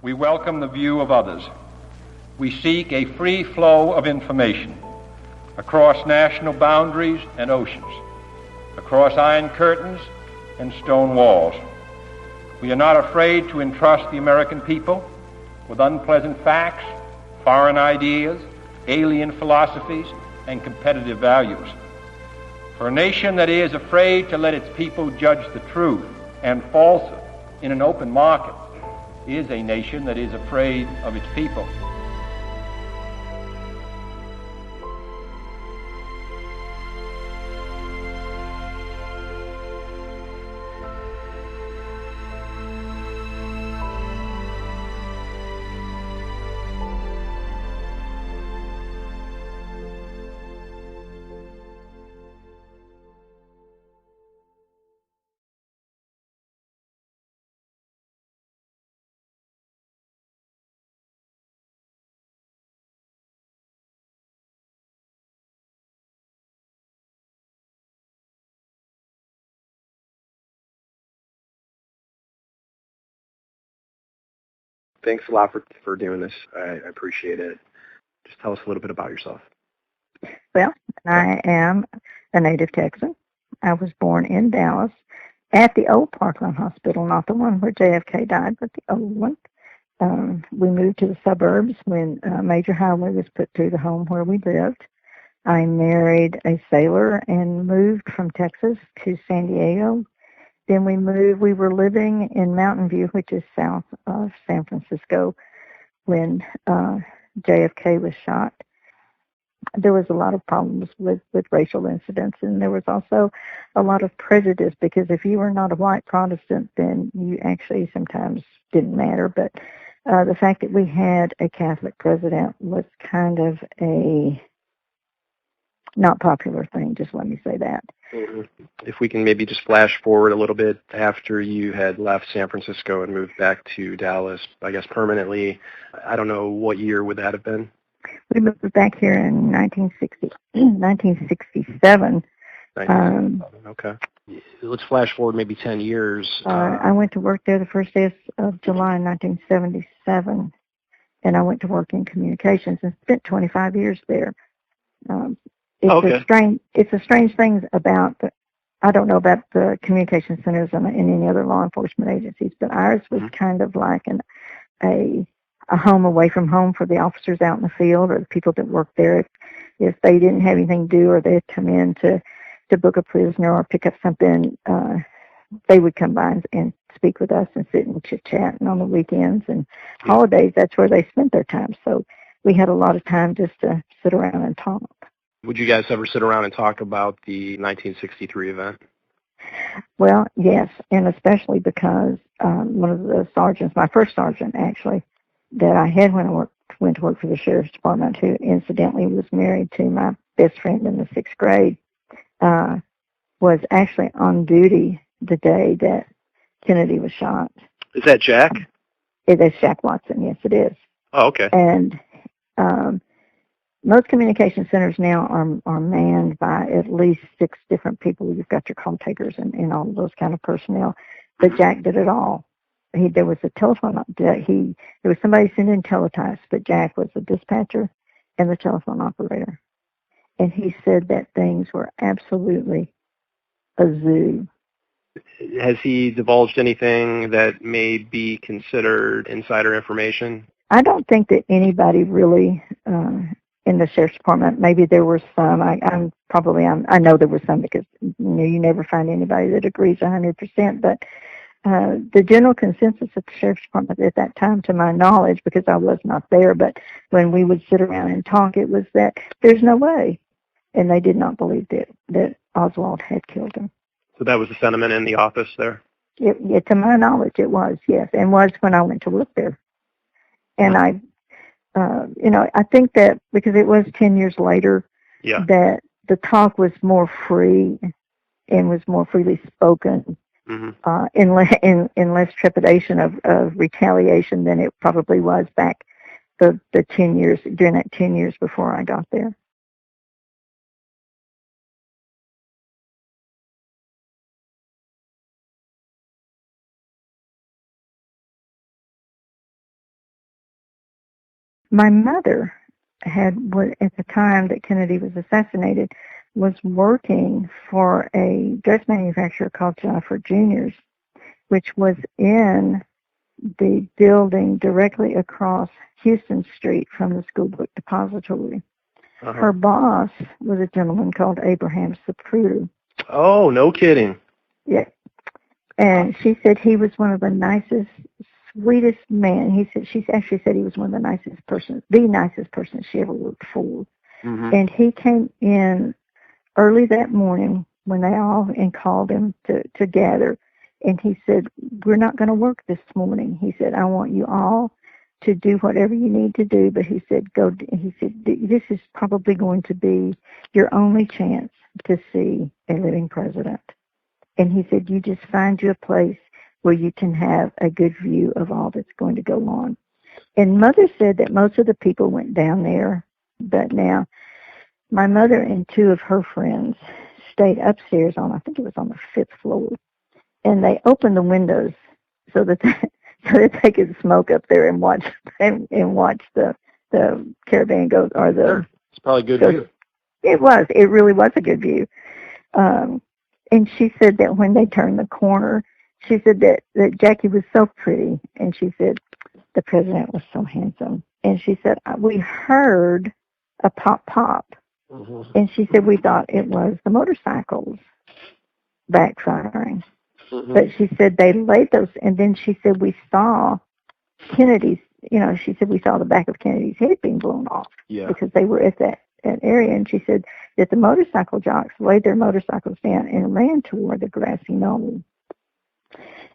We welcome the view of others. We seek a free flow of information across national boundaries and oceans, across iron curtains and stone walls. We are not afraid to entrust the American people with unpleasant facts, foreign ideas, alien philosophies, and competitive values. For a nation that is afraid to let its people judge the truth and falsehood in an open market is a nation that is afraid of its people. Thanks a lot for doing this. I appreciate it. Just tell us a little bit about yourself. Well, I am a native Texan. I was born in Dallas at the old Parkland Hospital, not the one where JFK died, but the old one. We moved to the suburbs when a major highway was put through the home where we lived. I married a sailor and moved from Texas to San Diego. Then we were living in Mountain View, which is south of San Francisco, when JFK was shot. There was a lot of problems with racial incidents, and there was also a lot of prejudice, because if you were not a white Protestant, then you actually sometimes didn't matter. But the fact that we had a Catholic president was kind of a not popular thing, just let me say that. Mm-hmm. If we can maybe just flash forward a little bit after you had left San Francisco and moved back to Dallas, I guess permanently, I don't know, what year would that have been? We moved back here in 1967. Okay. Let's flash forward maybe 10 years. I went to work there the first day of July 1977, and I went to work in communications and spent 25 years there. It's a strange thing about I don't know about the communication centers and any other law enforcement agencies, but ours was kind of like a home away from home for the officers out in the field, or the people that worked there. If they didn't have anything to do, or they'd come in to book a prisoner or pick up something, they would come by and speak with us and sit and chit-chat. And on the weekends and holidays, that's where they spent their time. So we had a lot of time just to sit around and talk. Would you guys ever sit around and talk about the 1963 event? Well, yes, and especially because one of the sergeants, my first sergeant actually, that I had when I went to work for the Sheriff's Department, who incidentally was married to my best friend in the 6th grade, was actually on duty the day that Kennedy was shot. Is that Jack? It is Jack Watson, yes it is. Oh, okay. And most communication centers now are manned by at least 6 different people. You've got your call takers and all of those kind of personnel. But Jack did it all. There was a telephone. There was somebody sending teletypes, but Jack was the dispatcher and the telephone operator. And he said that things were absolutely a zoo. Has he divulged anything that may be considered insider information? I don't think that anybody really in the Sheriff's Department. Maybe there were some. I know there were some, because you never find anybody that agrees 100%. But the general consensus at the Sheriff's Department at that time, to my knowledge, because I was not there, but when we would sit around and talk, it was that there's no way. And they did not believe that Oswald had killed him. So that was the sentiment in the office there? To my knowledge, it was, yes, and was when I went to work there. And I think that because it was 10 years later, that the talk was more free and was more freely spoken, in less trepidation of retaliation than it probably was back the 10 years, during that 10 years before I got there. My mother at the time that Kennedy was assassinated, was working for a dress manufacturer called Jennifer Junior's, which was in the building directly across Houston Street from the school book depository. Uh-huh. Her boss was a gentleman called Abraham Zapruder. Oh, no kidding. Yeah. And she said he was one of the nicest, sweetest men. She actually said he was one of the nicest person she ever worked for. Mm-hmm. And he came in early that morning when they all and called him to gather. And he said, "We're not going to work this morning." He said, "I want you all to do whatever you need to do." But he said, "This is probably going to be your only chance to see a living president." And he said, "You just find you a place where you can have a good view of all that's going to go on." And Mother said that most of the people went down there. But now, my mother and two of her friends stayed upstairs I think it was on the 5th floor. And they opened the windows so that they could smoke up there and watch the caravan go, or the. Sure. It's probably a good view. It really was a good view. And she said that when they turned the corner, she said that Jackie was so pretty, and she said the president was so handsome. And she said, we heard a pop pop. Mm-hmm. And she said we thought it was the motorcycles backfiring. Mm-hmm. But she said they laid those, and then she said we saw Kennedy's, she said we saw the back of Kennedy's head being blown off. Yeah. Because they were at that area. And she said that the motorcycle jocks laid their motorcycles down and ran toward the grassy knoll.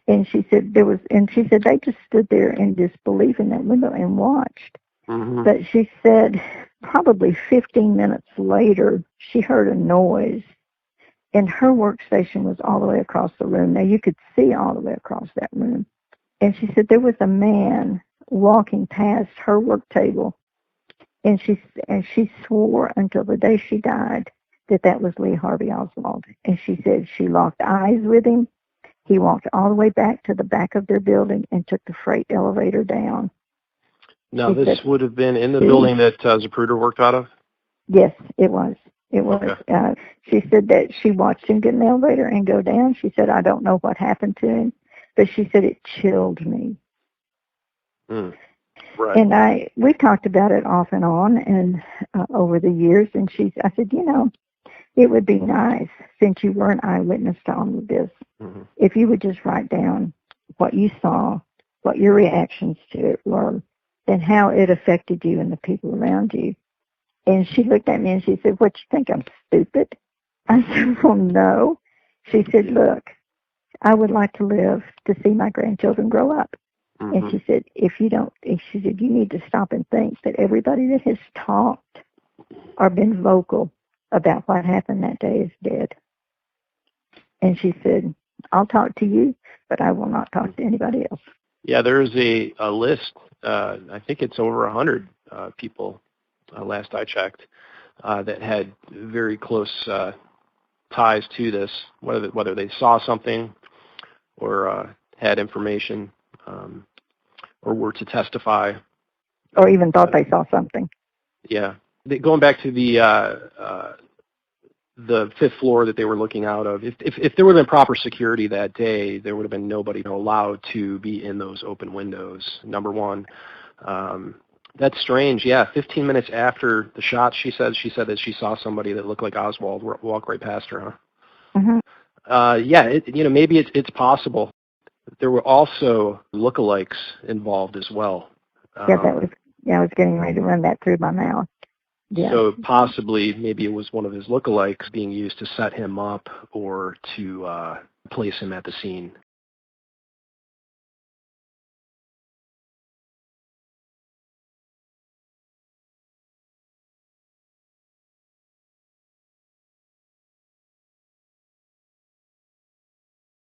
And she said they just stood there in disbelief in that window and watched. Mm-hmm. But she said probably 15 minutes later, she heard a noise, and her workstation was all the way across the room. Now, you could see all the way across that room. And she said there was a man walking past her work table, and she swore until the day she died that was Lee Harvey Oswald. And she said she locked eyes with him. He walked all the way back to the back of their building and took the freight elevator down. Now, this would have been in the building that Zapruder worked out of? Yes, it was. It was. Okay. She said that she watched him get in the elevator and go down. She said, I don't know what happened to him, but she said it chilled me. Mm. Right. And we talked about it off and on and over the years. And I said, it would be nice, since you were an eyewitness to all of this, mm-hmm. if you would just write down what you saw, what your reactions to it were, and how it affected you and the people around you. And she looked at me and she said, "What, you think I'm stupid?" I said, "Well, no." She said, "Look, I would like to live to see my grandchildren grow up." Mm-hmm. And she said, she said, "You need to stop and think that everybody that has talked or been vocal about what happened that day is dead." And she said, "I'll talk to you, but I will not talk to anybody else." Yeah, there's a list. I think it's over 100 people, last I checked, that had very close ties to this, whether they saw something or had information or were to testify. Or even thought they saw something. Yeah. Going back to the 5th floor that they were looking out of, if there would have been proper security that day, there would have been nobody allowed to be in those open windows, number one. That's strange. Yeah, 15 minutes after the shot, she said that she saw somebody that looked like Oswald walk right past her, huh? Mm-hmm. Yeah, maybe it's possible. There were also lookalikes involved as well. I was getting ready to run that through my mouth. Yeah. So possibly, maybe it was one of his lookalikes being used to set him up or to place him at the scene.